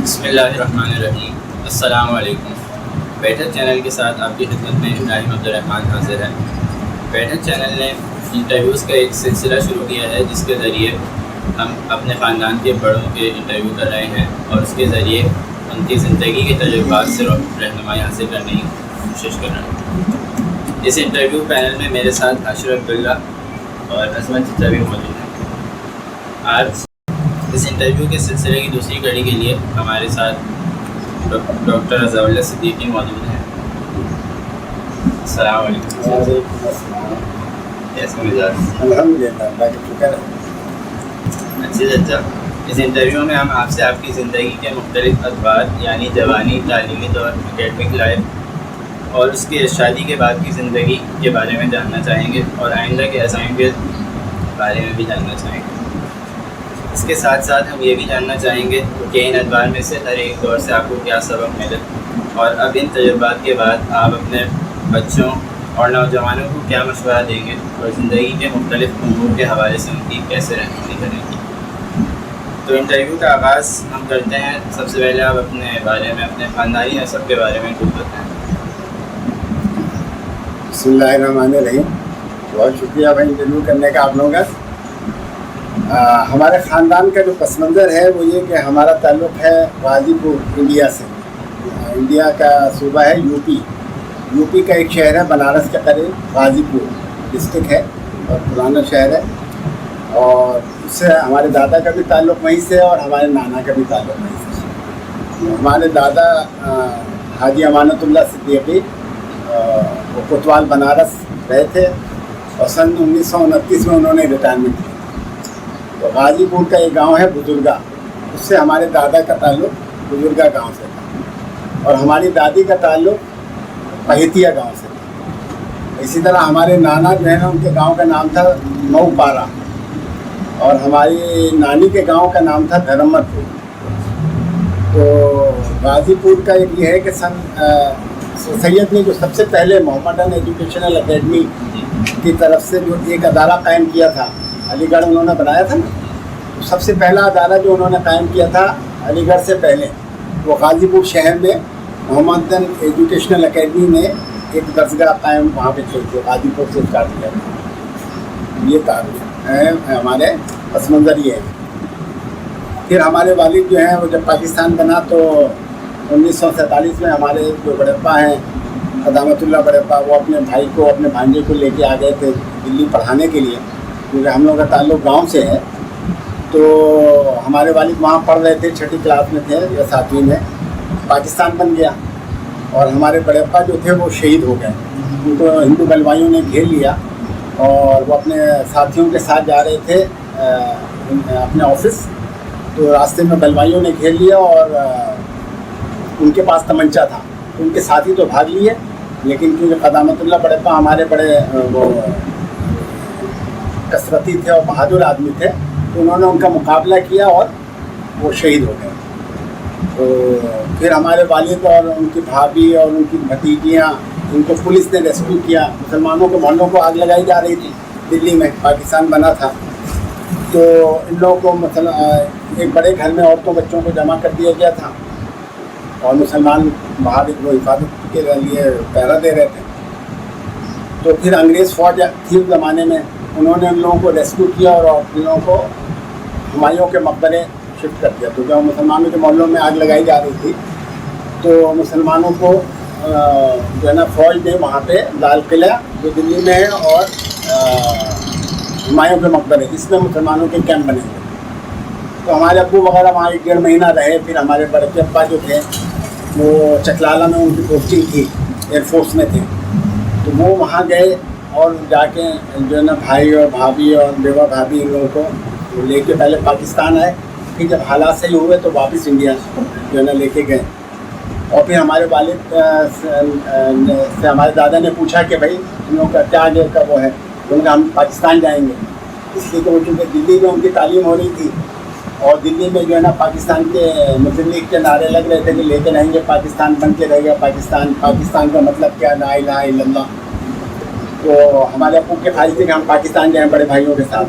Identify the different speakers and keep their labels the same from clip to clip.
Speaker 1: بسم اللہ الرحمن الرحیم۔ السلام علیکم۔ بیٹھک چینل کے ساتھ آپ کی خدمت میں ابراہیم عبدالرحمٰن حاضر ہے۔ بیٹھک چینل نے انٹرویوز کا ایک سلسلہ شروع کیا ہے جس کے ذریعے ہم اپنے خاندان کے بڑوں کے انٹرویو کر رہے ہیں اور اس کے ذریعے ان کی زندگی کے تجربات سے رہنمائی حاصل کرنے کی کوشش کر رہے ہیں۔ اس انٹرویو پینل میں میرے ساتھ اشرف عبداللہ اور عظمت چچا بھی موجود ہیں۔ آج اس انٹرویو کے سلسلے کی دوسری کڑی کے لیے ہمارے ساتھ ڈاکٹر رضا اللہ صدیقی موجود ہیں۔ السلام علیکم۔ کیسے مزاج؟
Speaker 2: الحمدللہ، اللہ کا شکر ہے۔
Speaker 1: اچھا چچا، اس انٹرویو میں ہم آپ سے آپ کی زندگی کے مختلف ادوار یعنی جوانی، تعلیمی دور، اکیڈمک لائف اور اس کے شادی کے بعد کی زندگی کے بارے میں جاننا چاہیں گے اور آئندہ کے عزائم کے بارے میں بھی جاننا چاہیں گے۔ اس کے ساتھ ساتھ ہم یہ بھی جاننا چاہیں گے کہ ان ادوار میں سے ہر ایک دور سے آپ کو کیا سبق ملے اور اب ان تجربات کے بعد آپ اپنے بچوں اور نوجوانوں کو کیا مشورہ دیں گے اور زندگی کے مختلف امور کے حوالے سے ان کی کیسے رہنمائی کریں گے۔ تو انٹرویو کا آغاز ہم کرتے ہیں۔ سب سے پہلے آپ اپنے بارے میں، اپنے خاندانی نسب کے بارے میں کچھ بتائیں۔
Speaker 2: بسم اللہ الرحمن الرحیم۔ بہت شکریہ بھائی انٹرویو کرنے کا آپ لوگوں کا۔ ہمارے خاندان کا جو پس منظر ہے وہ یہ کہ ہمارا تعلق ہے غازی پور انڈیا سے۔ انڈیا کا صوبہ ہے یو پی کا ایک شہر ہے بنارس کے قریب، غازی پور ڈسٹرکٹ ہے اور پرانا شہر ہے، اور اس سے ہمارے دادا کا بھی تعلق وہیں سے اور ہمارے نانا کا بھی تعلق وہیں سے۔ ہمارے دادا حاجی امانت اللہ صدیقی وہ کوتوال بنارس رہے تھے اور سن 1929 میں انہوں نے ریٹائرمنٹ کی۔ تو غازی پور کا ایک گاؤں ہے بزرگا، اس سے ہمارے دادا کا تعلق بزرگا گاؤں سے تھا اور ہماری دادی کا تعلق پہتیا گاؤں سے تھا۔ اسی طرح ہمارے نانا جو ہے نا ان کے گاؤں کا نام تھا نو پارا اور ہماری نانی کے گاؤں کا نام تھا دھرمت پور۔ تو غازی پور کا ایک یہ ہے کہ سن سید نے جو سب سے پہلے محمدن ایجوکیشنل اکیڈمی کی طرف سے جو ایک ادارہ قائم کیا تھا، علی گڑھ انہوں نے بنایا تھا نا، سب سے پہلا ادارہ جو انہوں نے قائم کیا تھا علی گڑھ سے پہلے، وہ غازی پور شہر میں محمدن ایجوکیشنل اکیڈمی نے ایک درسگاہ قائم وہاں پہ کی تھی، غازی پور سے اسٹارٹ کیا تھا۔ یہ تعریف ہے ہمارے پس منظر یہ ہے۔ پھر ہمارے والد جو ہیں وہ جب پاکستان بنا تو 1947 میں ہمارے جو بڑے ابا ہیں قدامت اللہ بڑے ابا، وہ اپنے بھائی کو، اپنے بھانجے کو لے کے آ گئے تھے دلی پڑھانے کے لیے، کیونکہ ہم لوگوں کا تعلق گاؤں سے ہے۔ تو ہمارے والد وہاں پڑھ رہے تھے، 6ٹھی کلاس میں تھے یا 7ویں میں، پاکستان بن گیا اور ہمارے بڑے ابا جو تھے وہ شہید ہو گئے۔ ان کو ہندو بلوائیوں نے گھیر لیا اور وہ اپنے ساتھیوں کے ساتھ جا رہے تھے اپنے آفس، تو راستے میں بلوائیوں نے گھیر لیا اور ان کے پاس تمنچا تھا، ان کے ساتھی تو بھاگ لیے، لیکن کیونکہ قدامت اللہ بڑے ابا ہمارے بڑے وہ کثرتی تھے اور بہادر آدمی تھے، تو انہوں نے ان کا مقابلہ کیا اور وہ شہید ہو گئے۔ تو پھر ہمارے والد اور ان کی بھابھی اور ان کی بھتیجیاں، ان کو پولیس نے ریسکیو کیا۔ مسلمانوں کے محلوں کو آگ لگائی جا رہی تھی دلی میں، پاکستان بنا تھا، تو ان لوگوں کو مثلا ایک بڑے گھر میں عورتوں بچوں کو جمع کر دیا گیا تھا اور مسلمان باہر وہ حفاظت کے لیے پہرا دے رہے تھے۔ تو پھر انگریز فوج تھی اس زمانے میں، انہوں نے ان لوگوں کو ریسکیو کیا اور ان لوگوں کو ہمایوں کے مقبرے شفٹ کر دیا۔ تو جب مسلمانوں کے محلوں میں آگ لگائی جا رہی تھی تو مسلمانوں کو جو ہے نا فوج نے وہاں پہ لال قلعہ جو دلی میں ہے اور ہمایوں کے مقبرے، اس میں مسلمانوں کے کیمپ بنے ہوئے۔ تو ہمارے ابو وغیرہ وہاں 1.5 مہینہ رہے۔ پھر ہمارے بڑے ابا جو تھے وہ چکلالہ میں ان کی پوسٹنگ تھی، ایئر فورس میں تھے، تو وہ وہاں گئے اور جا کے جو ہے نا بھائی اور بھابھی اور بیوہ بھابھی ان لوگوں کو لے کے پہلے پاکستان آئے، پھر جب حالات صحیح ہوئے تو واپس انڈیا جو ہے نا لے کے گئے۔ اور پھر ہمارے والد سے ہمارے دادا نے پوچھا کہ بھائی ان لوگوں کا کیا آگے کا وہ ہے، ان کا ہم پاکستان جائیں گے، اس لیے کہ وہ چونکہ دلی میں ان کی تعلیم ہو رہی تھی اور دلی میں جو ہے نا پاکستان کے مسلم لیگ کے نعرے لگ رہے تھے کہ لے کے رہیں گے پاکستان، بن کے رہے گا پاکستان، پاکستان کا مطلب کیا، لا الہ الا اللہ۔ تو ہمارے ابو کے خواہش تھے کہ ہم پاکستان جائیں بڑے بھائیوں کے ساتھ۔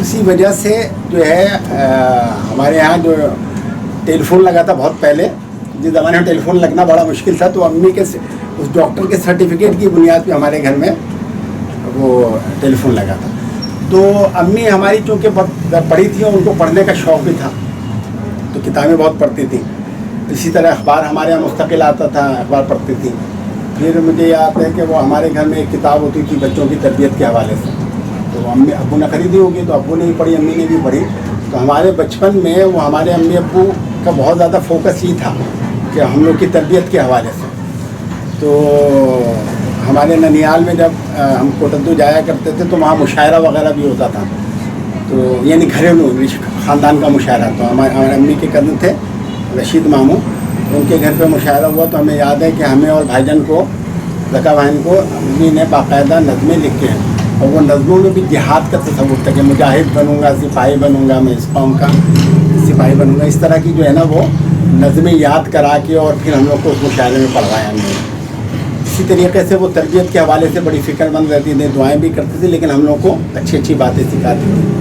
Speaker 2: اسی وجہ سے جو ہے ہمارے یہاں جو ٹیلی فون لگا تھا بہت پہلے، جس زمانے میں ٹیلی فون لگنا بڑا مشکل تھا، تو امی کے اس ڈاکٹر کے سرٹیفکیٹ کی بنیاد پہ ہمارے گھر میں وہ ٹیلی فون لگا تھا. تو امی ہماری چونکہ بہت پڑھی تھیں اور ان کو پڑھنے کا شوق بھی تھا، تو کتابیں بہت پڑھتی تھیں. اسی طرح اخبار ہمارے یہاں مستقل آتا تھا، اخبار پڑھتی تھیں. پھر مجھے یاد ہے کہ وہ ہمارے گھر میں ایک کتاب ہوتی تھی بچوں کی تربیت کے حوالے سے، تو امی ابو نے خریدی ہوگی، تو ابو نے بھی پڑھی، امی نے بھی پڑھی. تو ہمارے بچپن میں وہ ہمارے امی ابو کا بہت زیادہ فوکس یہ تھا کہ ہم لوگ کی تربیت کے حوالے سے. تو ہمارے ننیال میں جب ہم کوٹدو جایا کرتے تھے تو وہاں مشاعرہ وغیرہ بھی ہوتا تھا، تو یعنی گھریلو خاندان کا مشاعرہ. تو ہمارے امی کے کزن تھے رشید ماموں، ان کے گھر پہ مشاعرہ ہوا. تو ہمیں یاد ہے کہ ہمیں اور بھائی جان کو، زکا بھائی کو، امی نے باقاعدہ نظمیں لکھ کے، اور وہ نظموں میں بھی جہاد کا تصور تھا کہ مجاہد بنوں گا، سپاہی بنوں گا، میں اس قوم کا سپاہی بنوں گا. اس طرح کی جو ہے نا وہ نظمیں یاد کرا کے اور پھر ہم لوگ کو اس مشاعرے میں پڑھوایا ہم نے. اسی طریقے سے وہ تربیت کے حوالے سے بڑی فکر مند رہتی تھی، دعائیں بھی کرتی تھی، لیکن ہم لوگ کو اچھی اچھی باتیں سکھاتی تھی.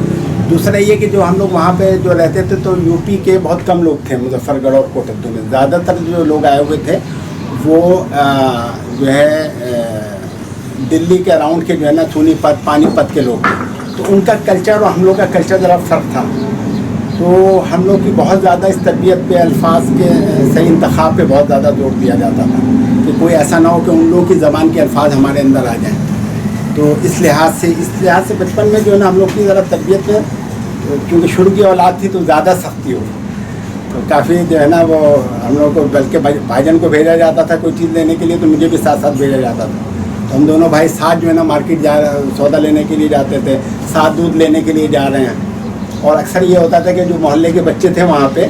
Speaker 2: دوسرا یہ کہ جو ہم لوگ وہاں پہ جو رہتے تھے تو یو پی کے بہت کم لوگ تھے مظفر گڑھ اور کوٹدو میں. زیادہ تر جو لوگ آئے ہوئے تھے وہ جو ہے دلی کے اراؤنڈ کے جو ہے نا سونی پت، پانی پت کے لوگ تھے. تو ان کا کلچر اور ہم لوگ کا کلچر ذرا فرق تھا. تو ہم لوگ کی بہت زیادہ اس تربیت پہ، الفاظ کے صحیح انتخاب پہ بہت زیادہ زور دیا جاتا تھا کہ کوئی ایسا نہ ہو کہ ان لوگوں کی زبان کے الفاظ ہمارے اندر آ جائیں. تو اس لحاظ سے بچپن میں جو ہے نا ہم لوگ کی ذرا تربیت میں، کیونکہ شروع کی اولاد تھی تو زیادہ سختی ہوئی، تو کافی جو ہے نا وہ ہم لوگ کو، بلکہ بھائی جان کو بھیجا جاتا تھا کوئی چیز لینے کے لیے تو مجھے بھی ساتھ ساتھ بھیجا جاتا تھا. تو ہم دونوں بھائی ساتھ جو ہے نا مارکیٹ سودا لینے کے لیے جاتے تھے، ساتھ دودھ لینے کے لیے جا رہے ہیں. اور اکثر یہ ہوتا تھا کہ جو محلے کے بچے تھے وہاں پہ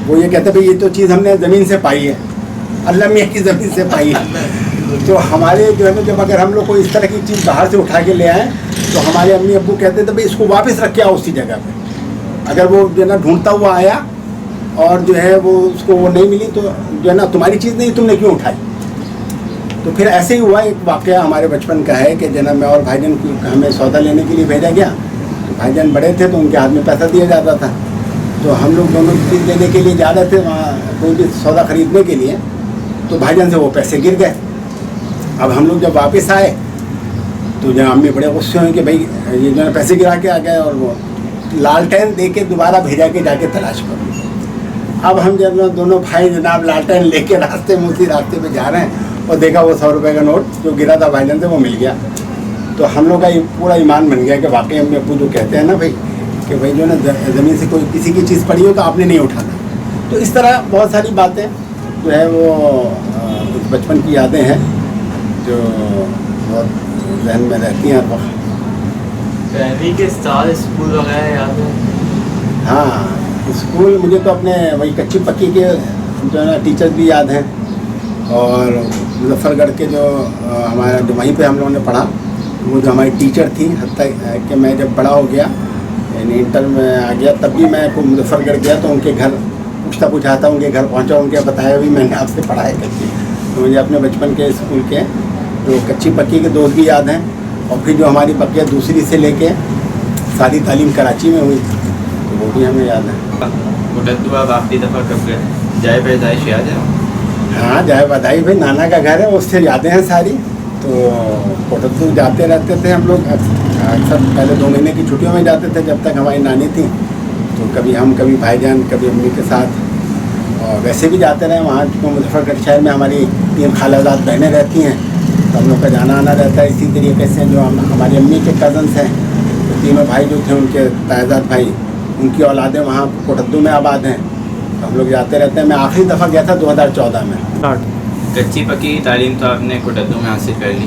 Speaker 2: وہ یہ کہتے بھائی یہ تو چیز ہم نے زمین سے پائی ہے، اللہ میاں کی زمین سے پائی ہے. تو ہمارے جو ہے نا جب اگر ہم لوگ کو اس طرح کی چیز باہر سے اٹھا کے لے آئیں تو ہمارے امی ابو کہتے تھے بھائی اس کو واپس رکھ کے آؤ اسی جگہ پہ. اگر وہ جو ہے نا ڈھونڈتا ہوا آیا اور جو ہے وہ اس کو وہ نہیں ملی تو جو ہے نا تمہاری چیز نہیں، تم نے کیوں اٹھائی. تو پھر ایسے ہی ہوا. ایک واقعہ ہمارے بچپن کا ہے کہ جناب میں اور بھائی جان کو ہمیں سودا لینے کے لیے بھیجا گیا. تو بھائی جان بڑے تھے تو ان کے ہاتھ میں پیسہ دیا جاتا تھا. تو ہم لوگ دونوں چیز لینے کے لیے جا رہے تھے وہاں کوئی بھی سودا خریدنے کے لیے، تو بھائی جان سے وہ پیسے گر گئے. اب ہم لوگ جب واپس آئے تو جناب امی بڑے غصے ہوئے کہ بھائی یہ جو ہے پیسے گرا کے آ گئے اور وہ لالٹین دے کے دوبارہ بھیجا کے جا کے تلاش کرو. اب ہم جب دونوں بھائی جناب لالٹین لے کے راستے میں اسی راستے پہ جا رہے ہیں اور دیکھا وہ 100 روپے کا نوٹ جو گرا تھا بھائی جان سے وہ مل گیا. تو ہم لوگ کا یہ پورا ایمان بن گیا کہ واقعی امی ابو جو کہتے ہیں نا بھائی کہ بھائی جو ہے نا زمین سے کوئی کسی کی چیز پڑی ہو تو آپ نے نہیں اٹھانا. تو اس طرح بہت ساری باتیں جو ہے وہ بچپن کی یادیں ہیں جو بہت ذہن میں رہتی ہیں ہر وقت.
Speaker 3: پہلے کے سال اسکول وغیرہ یاد ہے؟
Speaker 2: ہاں اسکول مجھے تو اپنے وہی کچی پکی کے جو ہے نا ٹیچر بھی یاد ہیں، اور مظفر گڑھ کے جو ہمارا جو وہیں پہ ہم لوگوں نے پڑھا وہ جو ہماری ٹیچر تھی، حتیٰ کہ میں جب بڑا ہو گیا یعنی انٹر میں آ گیا تب بھی میں مظفر گڑھ گیا تو ان کے گھر پوچھا تھا، ان کے گھر پہنچا، ان کے بتایا بھی میں نے آپ سے پڑھائی کر. تو مجھے اپنے بچپن کے اسکول کے جو کچی پکی کے دوست بھی یاد ہیں، اور پھر جو ہماری بقیہ دوسری سے لے کے ساری تعلیم کراچی میں ہوئی تو وہ بھی ہمیں یاد ہے.
Speaker 1: کوٹدو آپ آخری دفعہ کب گئے؟ جائے پیدائش یاد ہے؟
Speaker 2: ہاں جائے بدائی بھائی نانا کا گھر ہے، اس سے یادیں ہیں ساری. تو کوٹدو جاتے رہتے تھے ہم لوگ اکثر، پہلے 2 مہینے کی چھٹیوں میں جاتے تھے جب تک ہماری نانی تھی. تو کبھی ہم، کبھی بھائی جان، کبھی امی کے ساتھ، اور ویسے بھی جاتے رہے وہاں. کیونکہ مظفر گڑھ شہر میں ہماری 3 خالہ زاد بہنیں رہتی ہیں تو ہم لوگ کا جانا آنا رہتا ہے. اسی طریقے سے جو ہماری امی کے کزنس ہیں تو تینوں بھائی جو تھے ان کے تائزاد بھائی، ان کی اولادیں وہاں کوٹدو میں آباد ہیں تو ہم لوگ جاتے رہتے ہیں. میں آخری دفعہ گیا تھا 2014 میں.
Speaker 1: کچی پکی تعلیم تو آپ نے کوٹدو میں حاصل کر لی،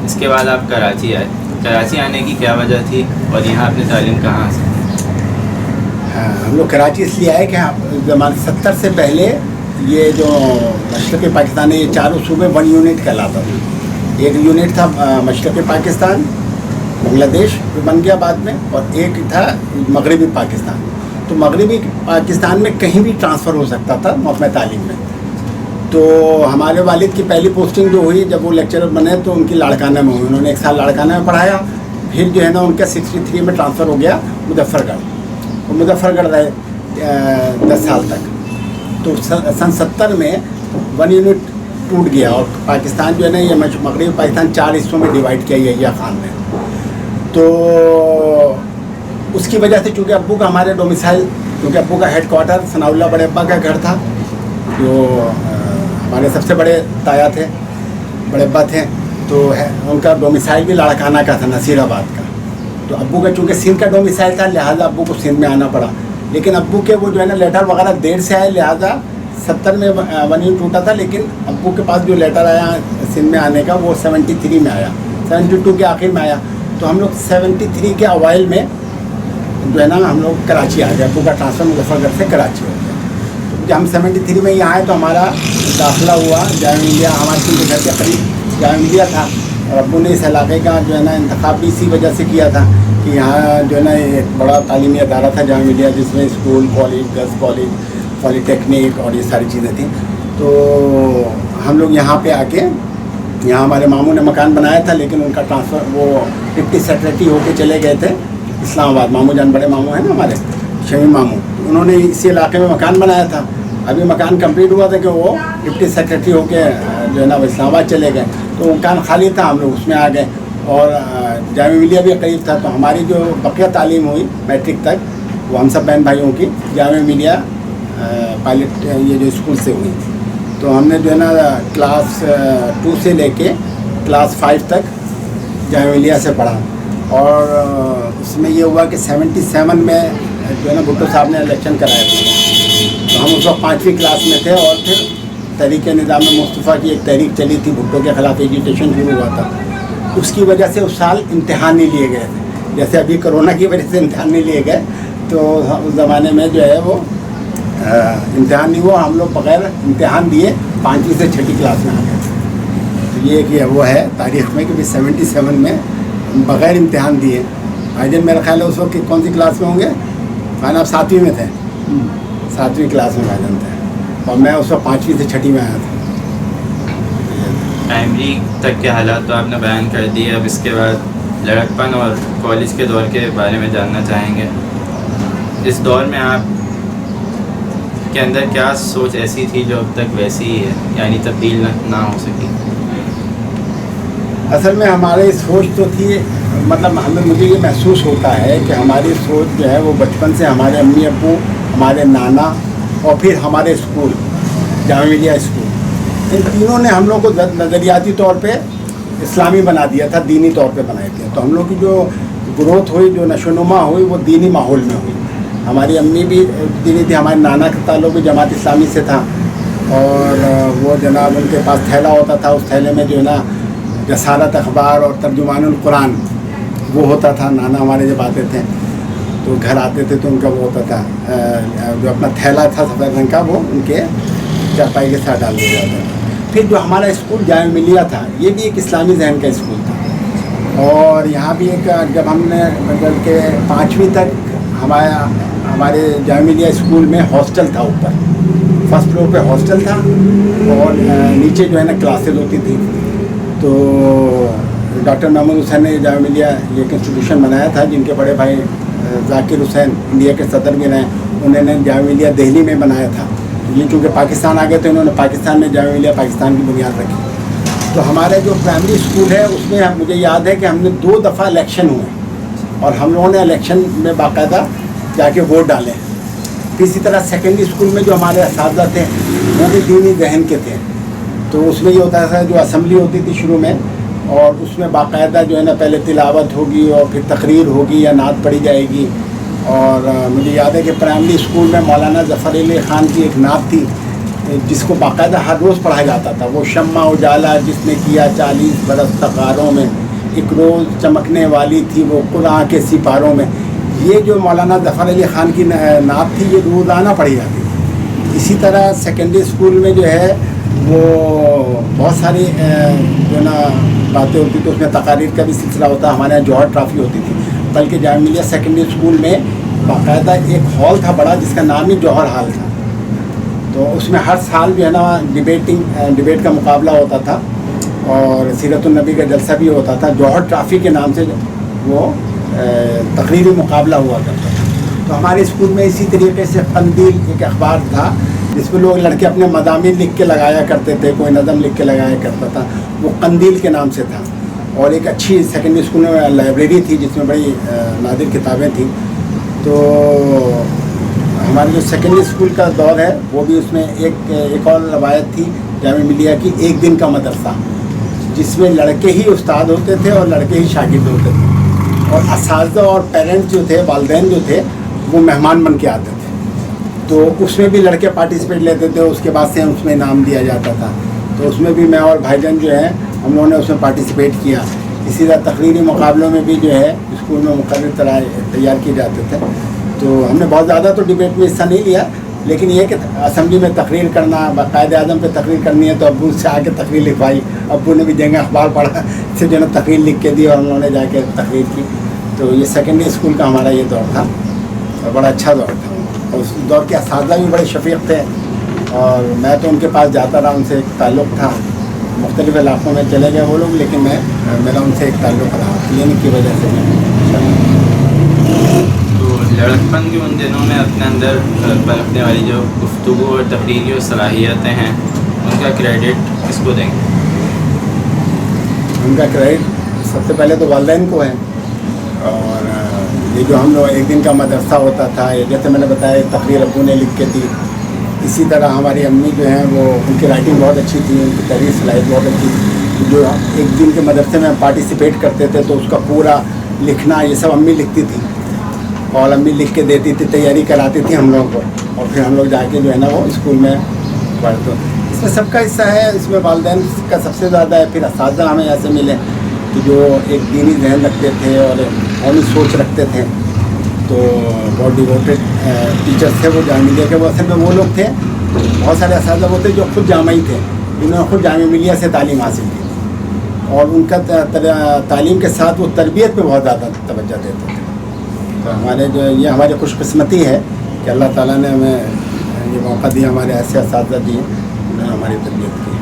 Speaker 1: اس کے بعد آپ کراچی آئے. کراچی آنے کی کیا وجہ تھی اور یہاں آپ نے تعلیم کہاں حاصل؟
Speaker 2: ہاں ہم لوگ کراچی اس لیے آئے کہ زمانے 70 سے پہلے یہ جو مشرقی پاکستان ہے یہ چاروں صوبے 1 یونٹ کہلاتا تھا. ایک یونٹ تھا مشرقی پاکستان، بنگلہ دیش بن گیا بعد میں، اور ایک تھا مغربی پاکستان. تو مغربی پاکستان میں کہیں بھی ٹرانسفر ہو سکتا تھا محکمہ تعلیم میں. تو ہمارے والد کی پہلی پوسٹنگ جو ہوئی جب وہ لیکچرر بنے تو ان کی لاڑکانہ میں ہوئی. انہوں نے 1 سال لاڑکانہ میں پڑھایا، پھر جو ہے نا ان کا 63 میں ٹرانسفر ہو گیا مظفر گڑھ. وہ مظفر گڑھ رہے 10 سال تک. تو سن 70 میں 1 یونٹ ٹوٹ گیا اور پاکستان جو ہے نا یہ مغربی پاکستان 4 حصوں میں ڈیوائڈ کیا یحییٰ خان نے. تو اس کی وجہ سے چونکہ ابو کا ہمارے ڈومیسائل، کیونکہ ابو کا ہیڈ کوارٹر ثناء اللہ بڑے ابا کا گھر تھا جو ہمارے سب سے بڑے تایا تھے، بڑے ابا تھے، تو ان کا ڈومیسائل بھی لاڑکانہ کا تھا، نصیر آباد کا. تو ابو کا چونکہ سندھ کا ڈومیسائل تھا لہٰذا ابو کو سندھ میں آنا پڑا. لیکن ابو کے وہ جو ہے نا لیٹر وغیرہ دیر سے آئے، لہٰذا 70 میں 1 یونٹ ٹوٹا تھا. لیکن ابو کے پاس جو لیٹر آیا سندھ میں آنے کا وہ 73 میں آیا، 72 کے آخر میں آیا. تو ہم لوگ 73 کے اوائل میں جو ہے نا ہم لوگ کراچی آ گئے. ابو کا ٹرانسفر مظفر گڑھ سے کراچی ہو گیا. تو جب ہم 73 میں یہاں آئے تو ہمارا داخلہ ہوا جامعہ ملیہ، ہمارے گھر کے قریب جامعہ ملیہ تھا. اور ابو نے اس علاقے کا جو ہے نا انتخاب بھی اسی وجہ سے کیا تھا کہ یہاں جو ہے نا ایک بڑا تعلیمی ادارہ تھا جامعہ ملیہ، جس میں اسکول، کالج، گرلس کالج، پولی ٹیکنیک اور یہ ساری چیزیں تھیں. تو ہم لوگ یہاں پہ آ کے یہاں ہمارے ماموں نے مکان بنایا تھا، لیکن ان کا ٹرانسفر وہ ڈپٹی سیکریٹری ہو کے چلے گئے تھے اسلام آباد. ماموں جان بڑے ماموں ہیں نا ہمارے، شمی ماموں، انہوں نے اسی علاقے میں مکان بنایا تھا. ابھی مکان کمپلیٹ ہوا تھا کہ وہ ڈپٹی سیکریٹری ہو کے جو ہے نا وہ اسلام آباد چلے گئے. تو مکان خالی تھا، ہم لوگ اس میں آ گئے. اور جامعہ ملیہ بھی قریب تھا. تو ہماری جو بقیہ تعلیم ہوئی میٹرک تک وہ ہم سب بہن بھائیوں کی جامعہ ملیہ پائلٹ یہ جو اسکول سے ہوئی. تو ہم نے جو ہے نا کلاس 2 سے لے کے کلاس 5 تک جامعہ ملیہ سے پڑھا. اور اس میں یہ ہوا کہ 77 میں جو ہے نا بھٹو صاحب نے الیکشن کرایا تھا. تو ہم اس وقت 5ویں کلاس میں تھے. اور پھر تحریک نظام مصطفیٰ کی ایک تحریک چلی تھی، بھٹو کے خلاف ایجیٹیشن شروع ہوا تھا. اس کی وجہ سے اس سال امتحان نہیں لیے گئے تھے. جیسے ابھی کرونا کی وجہ سے امتحان نہیں لیے گئے، تو اس زمانے میں جو ہے وہ امتحان نہیں ہوا. ہم لوگ بغیر امتحان دیے 5ویں سے 6ٹھی کلاس میں آ گئے. تو یہ کہ وہ ہے تاریخ میں کہ 77 میں بغیر امتحان دیے. بھائی جان میرا خیال ہے اس وقت کون سی کلاس میں ہوں گے؟ میں آپ 7ویں میں تھے، 7ویں کلاس میں بھائی جان تھے. اور میں اس وقت 5ویں سے 6ٹھی میں آیا تھا.
Speaker 1: پرائمری تک کے حالات تو آپ نے بیان کر دیے. اب اس کے بعد لڑکپن اور کالج کے دور کے بارے میں جاننا چاہیں گے. اس دور میں آپ کے اندر کیا سوچ ایسی تھی جو اب تک ویسی ہی ہے، یعنی تبدیل نہ ہو سکی؟
Speaker 2: اصل میں ہماری سوچ تو تھی، مطلب مجھے یہ محسوس ہوتا ہے کہ ہماری سوچ جو ہے وہ بچپن سے ہمارے امی ابو، ہمارے نانا اور پھر ہمارے اسکول جامعہ ملیہ اسکول، ان تینوں نے ہم لوگ کو نظریاتی طور پہ اسلامی بنا دیا تھا، دینی طور پہ بنائے تھے. تو ہم لوگ کی جو گروتھ ہوئی، جو نشو و نما ہوئی، وہ دینی ماحول میں ہوئی. ہماری امی بھی دینی تھی، ہمارے نانا کا تعلق بھی جماعت اسلامی سے تھا. اور وہ جناب ان کے پاس تھیلا ہوتا تھا، اس تھیلے میں جو ہے نا رسالت اخبار اور ترجمان القرآن وہ ہوتا تھا. نانا ہمارے جب آتے تھے تو گھر آتے تھے تو ان کا وہ ہوتا تھا جو اپنا تھیلا تھا سفید رنگ کا، وہ ان کے چارپائی کے ساتھ ڈال دیا جاتا تھا. پھر جو ہمارا اسکول جامعہ ملیہ تھا یہ بھی ایک اسلامی ذہن کا اسکول تھا. اور یہاں بھی ایک جب ہم نے مطلب کہ 5ویں تک ہمارے جامعہ ملیہ اسکول میں ہاسٹل تھا. اوپر 1st فلور پہ ہاسٹل تھا اور نیچے جو ہے نا کلاسز ہوتی تھی. تو ڈاکٹر محمود حسین نے جامعہ ملیہ ایک انسٹیٹیوشن بنایا تھا، جن کے بڑے بھائی ذاکر حسین انڈیا کے صدر بھی رہے، انہوں نے جامعہ ملیہ دہلی میں بنایا تھا. یہ چونکہ پاکستان آ گئے تھے، انہوں نے پاکستان میں جامعہ ملیہ پاکستان کی بنیاد رکھی. تو ہمارے جو پرائمری اسکول ہے اس میں مجھے یاد ہے کہ ہم نے 2 دفعہ الیکشن ہوئے اور ہم لوگوں نے الیکشن میں باقاعدہ جا کے ووٹ ڈالے. اسی طرح سیکنڈری اسکول میں جو ہمارے اساتذہ تھے وہ بھی دینی ذہن کے تھے. تو اس میں یہ ہوتا تھا جو اسمبلی ہوتی تھی شروع میں، اور اس میں باقاعدہ جو ہے نا پہلے تلاوت ہوگی اور پھر تقریر ہوگی یا نعت پڑھی جائے گی. اور مجھے یاد ہے کہ پرائمری اسکول میں مولانا ظفر علی خان کی ایک نعت تھی جس کو باقاعدہ ہر روز پڑھا جاتا تھا. وہ شمع اجالا جس نے کیا 40 برس تقاروں میں، ایک روز چمکنے والی تھی وہ قرآن کے سپاروں میں. یہ جو مولانا ظفر علی خان کی نعت تھی یہ روزانہ پڑھی جاتی تھی. اسی طرح سیکنڈری اسکول میں جو ہے وہ بہت ساری جو نا باتیں ہوتی تھی، اس میں تقاریر کا بھی سلسلہ ہوتا. ہمارے یہاں جوہر ٹرافی ہوتی تھی. بلکہ جامعہ ملیہ سیکنڈری اسکول میں باقاعدہ ایک ہال تھا بڑا جس کا نام ہی جوہر ہال تھا. تو اس میں ہر سال جو ہے نا ڈبیٹ کا مقابلہ ہوتا تھا اور سیرت النبی کا جلسہ بھی ہوتا تھا. جوہر ٹرافی کے نام سے وہ تقریری مقابلہ ہوا کرتا تھا. تو ہمارے اسکول میں اسی طریقے سے قندیل ایک اخبار تھا جس میں لوگ لڑکے اپنے مضامین لکھ کے لگایا کرتے تھے, کوئی نظم لکھ کے لگایا کرتا تھا, وہ قندیل کے نام سے تھا. اور ایک اچھی سیکنڈری اسکول میں لائبریری تھی جس میں بڑی نادر کتابیں تھیں. تو ہمارے جو سیکنڈری اسکول کا دور ہے وہ بھی اس میں ایک اور روایت تھی جامعہ ملیہ کی, ایک دن کا مدرسہ, جس میں لڑکے ہی استاد ہوتے تھے اور لڑکے ہی شاگرد ہوتے تھے, اور اساتذہ اور پیرنٹس جو تھے, والدین جو تھے, وہ مہمان بن کے آتے تھے. تو اس میں بھی لڑکے پارٹیسپیٹ لیتے تھے, اس کے بعد سے اس میں انعام دیا جاتا تھا. تو اس میں بھی میں اور بھائی جان جو ہیں ہم لوگوں نے اس میں پارٹیسپیٹ کیا. اسی طرح تقریری مقابلوں میں بھی جو ہے اسکول میں مقرر تیار کیے جاتے تھے. تو ہم نے بہت زیادہ تو ڈبیٹ میں حصہ نہیں لیا, لیکن یہ کہ اسمبلی میں تقریر کرنا, قائد اعظم پہ تقریر کرنی ہے تو ابو سے آ کے تقریر لکھوائی, ابو نے بھی جنگ اخبار پڑھا, سے جو ہے تقریر لکھ کے دی اور ہم لوگوں نے جا کے تقریر کی. تو یہ سیکنڈری اسکول کا ہمارا یہ دور تھا, اور بڑا اچھا دور تھا. اور اس دور کے اساتذہ بھی بڑے شفیق تھے, اور میں تو ان کے پاس جاتا رہا, ان سے ایک تعلق تھا. مختلف علاقوں میں چلے گئے وہ لوگ, لیکن میرا ان سے ایک تعلق رہا کلینک کی وجہ سے.
Speaker 1: تو لڑکپن کے ان دنوں میں اپنے اندر پنپنے والی جو گفتگو اور تحریری اور صلاحیتیں ہیں ان کا کریڈٹ کس کو دیں گے؟
Speaker 2: ان کا کریڈٹ سب سے پہلے تو والدین کو ہے. اور یہ جو ہم لوگ ایک دن کا مدرسہ ہوتا تھا, جیسے میں نے بتایا تقریر ابو نے لکھ کے دی, اسی طرح ہماری امی جو ہیں وہ ان کی رائٹنگ بہت اچھی تھی, ان کی تحریر صلاحیت بہت اچھی تھی. جو ایک دن کے مدرسے میں پارٹیسپیٹ کرتے تھے تو اس کا پورا لکھنا یہ سب امی لکھتی تھی, اور امی لکھ کے دیتی تھی, تیاری کراتی تھی ہم لوگوں کو, اور پھر ہم لوگ جا کے جو ہے نا وہ اسکول میں پڑھتے. اس میں سب کا حصہ ہے, اس میں والدین کا سب سے زیادہ ہے. پھر اساتذہ ہمیں ایسے ملے کہ جو ایک دینی ذہن رکھتے تھے اور قومی سوچ رکھتے تھے. تو بہت ڈیووٹیڈ ٹیچرس تھے وہ جامعہ ملیہ کے. وہ اصل میں وہ لوگ تھے, بہت سارے اساتذہ وہ تھے جو خود جامعی تھے, جنہوں نے خود جامعہ ملیہ سے تعلیم حاصل کی, اور ان کا تعلیم کے ساتھ وہ تربیت پہ بہت زیادہ توجہ دیتے تھے. تو ہمارے جو یہ ہماری خوش قسمتی ہے کہ اللہ تعالیٰ نے ہمیں یہ موقع دیا, ہمارے ایسے اساتذہ دیے, انہوں نے ہماری تربیت کی.